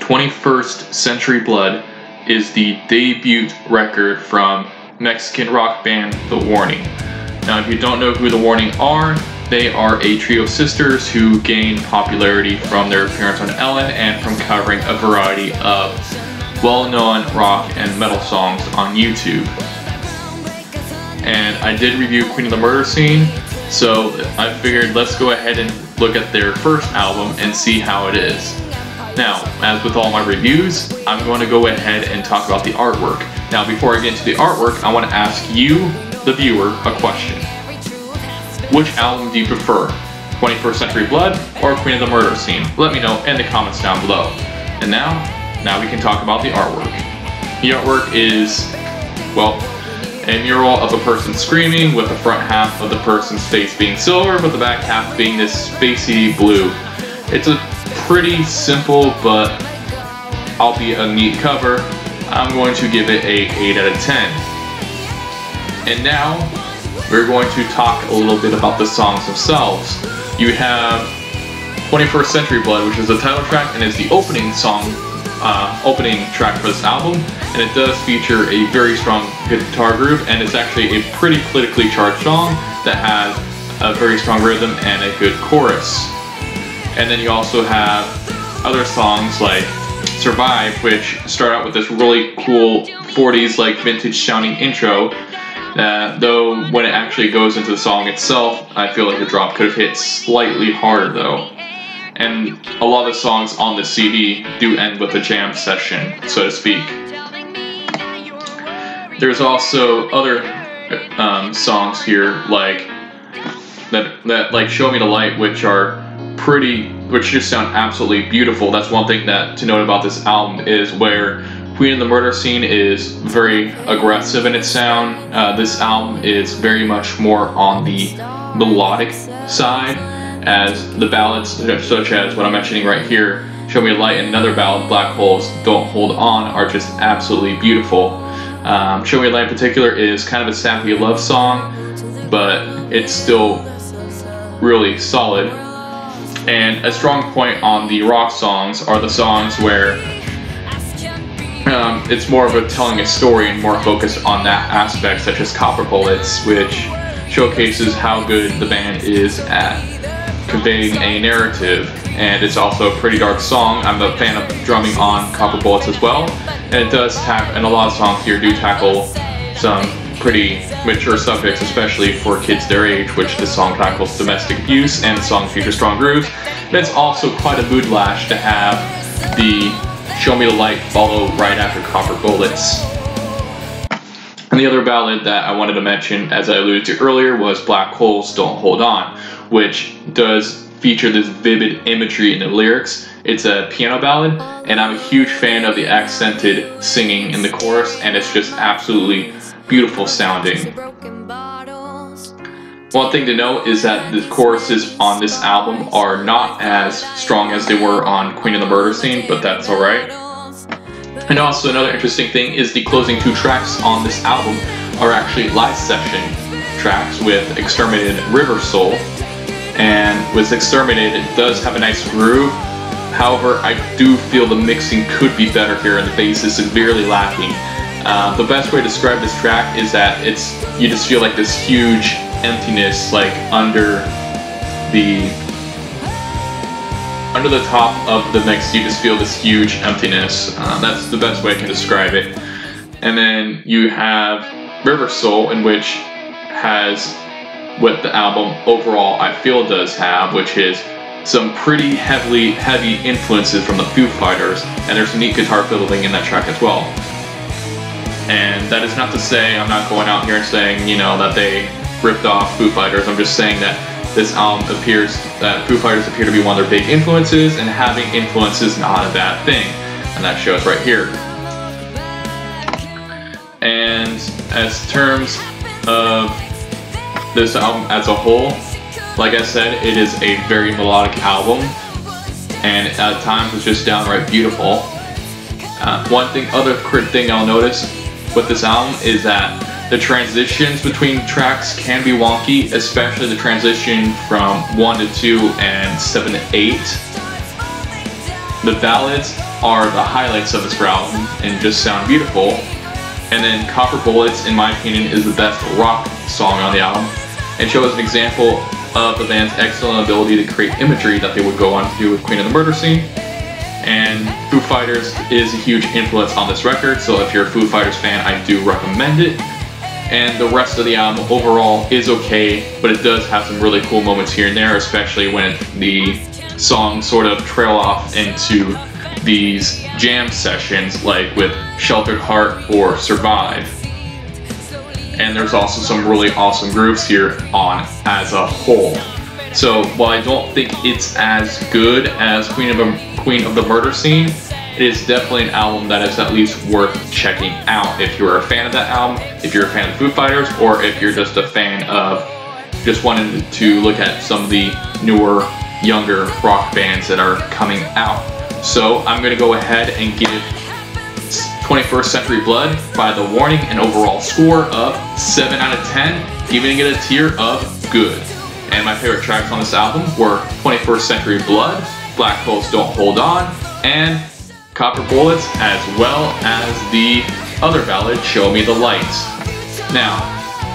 21st Century Blood is the debut record from Mexican rock band The Warning. Now, if you don't know who The Warning are, they are a trio of sisters who gained popularity from their appearance on Ellen and from covering a variety of well-known rock and metal songs on YouTube. And I did review Queen of the Murder Scene, so I figured let's go ahead and look at their first album and see how it is. Now, as with all my reviews, I'm going to go ahead and talk about the artwork. Now, before I get into the artwork, I want to ask you, the viewer, a question. Which album do you prefer? 21st Century Blood or Queen of the Murder Scene? Let me know in the comments down below. And now we can talk about the artwork. The artwork is, well, a mural of a person screaming with the front half of the person's face being silver with the back half being this spacey blue. It's a pretty simple but albeit a neat cover. I'm going to give it a 8 out of 10. And now we're going to talk a little bit about the songs themselves. You have 21st Century Blood, which is the title track and is the opening song, opening track for this album, and it does feature a very strong guitar groove, and it's actually a pretty politically charged song that has a very strong rhythm and a good chorus. And then you also have other songs like Survive, which start out with this really cool 40s like vintage sounding intro, though when it actually goes into the song itself, I feel like the drop could have hit slightly harder though. And a lot of the songs on the CD do end with a jam session, so to speak. There's also other songs here like that like Show Me the Light, which just sound absolutely beautiful. That's one thing that to note about this album is where Queen of the Murder Scene is very aggressive in its sound. This album is very much more on the melodic side, as the ballads such as what I'm mentioning right here, Show Me a Light, and another ballad, Black Holes Don't Hold On, are just absolutely beautiful. Show Me a Light in particular is kind of a sappy love song, but it's still really solid. And a strong point on the rock songs are the songs where it's more of a telling a story and more focused on that aspect, such as Copper Bullets, which showcases how good the band is at conveying a narrative. And it's also a pretty dark song. I'm a fan of drumming on Copper Bullets as well, and it does and a lot of songs here do tackle some pretty mature subjects, especially for kids their age, which the song tackles domestic abuse, and the song features strong grooves. And it's also quite a mood lash to have the Show Me the Light follow right after Copper Bullets. And the other ballad that I wanted to mention, as I alluded to earlier, was Black Holes Don't Hold On, which does feature this vivid imagery in the lyrics. It's a piano ballad, and I'm a huge fan of the accented singing in the chorus, and it's just absolutely beautiful sounding. One thing to note is that the choruses on this album are not as strong as they were on Queen of the Murder Scene, but that's alright. And also another interesting thing is the closing 2 tracks on this album are actually live session tracks with Exterminated and River Soul. And with Exterminated, it does have a nice groove. However, I do feel the mixing could be better here, and the bass is severely lacking. The best way to describe this track is that you just feel like this huge emptiness, like under the top of the mix. You just feel this huge emptiness. That's the best way I can describe it. And then you have River Soul, in which has what the album overall I feel does have, which is some pretty heavy influences from the Foo Fighters, and there's some neat guitar fiddling in that track as well. And that is not to say, I'm not going out here and saying, you know, that they ripped off Foo Fighters. I'm just saying that this album that Foo Fighters appear to be one of their big influences, and having influence is not a bad thing. And that shows right here. And as terms of this album as a whole, like I said, it is a very melodic album, and at times it's just downright beautiful. Other thing I'll notice with this album is that the transitions between tracks can be wonky, especially the transition from 1 to 2 and 7 to 8. The ballads are the highlights of this album and just sound beautiful. And then Copper Bullets, in my opinion, is the best rock song on the album, and shows an example of the band's excellent ability to create imagery that they would go on to do with Queen of the Murder Scene. And Foo Fighters is a huge influence on this record, so if you're a Foo Fighters fan, I do recommend it. And the rest of the album overall is okay, but it does have some really cool moments here and there, especially when the songs sort of trail off into these jam sessions, like with Sheltered Heart or Survive. And there's also some really awesome grooves here on as a whole. So while I don't think it's as good as Queen of the Murder Scene, it is definitely an album that is at least worth checking out if you're a fan of that album, if you're a fan of Foo Fighters, or if you're just a fan of just wanting to look at some of the newer, younger rock bands that are coming out. So I'm going to go ahead and give 21st Century Blood by The Warning an overall score of 7 out of 10, giving it a tier of good. And my favorite tracks on this album were 21st Century Blood, Black Holes Don't Hold On, and Copper Bullets, as well as the other ballad, Show Me the Lights. Now,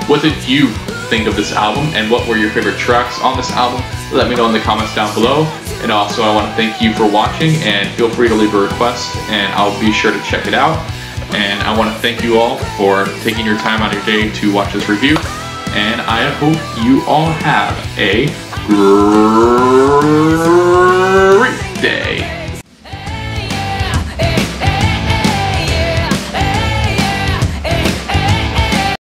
what did you think of this album, and what were your favorite tracks on this album? Let me know in the comments down below. And also, I want to thank you for watching, and feel free to leave a request, and I'll be sure to check it out. And I want to thank you all for taking your time out of your day to watch this review, and I hope you all have a great day.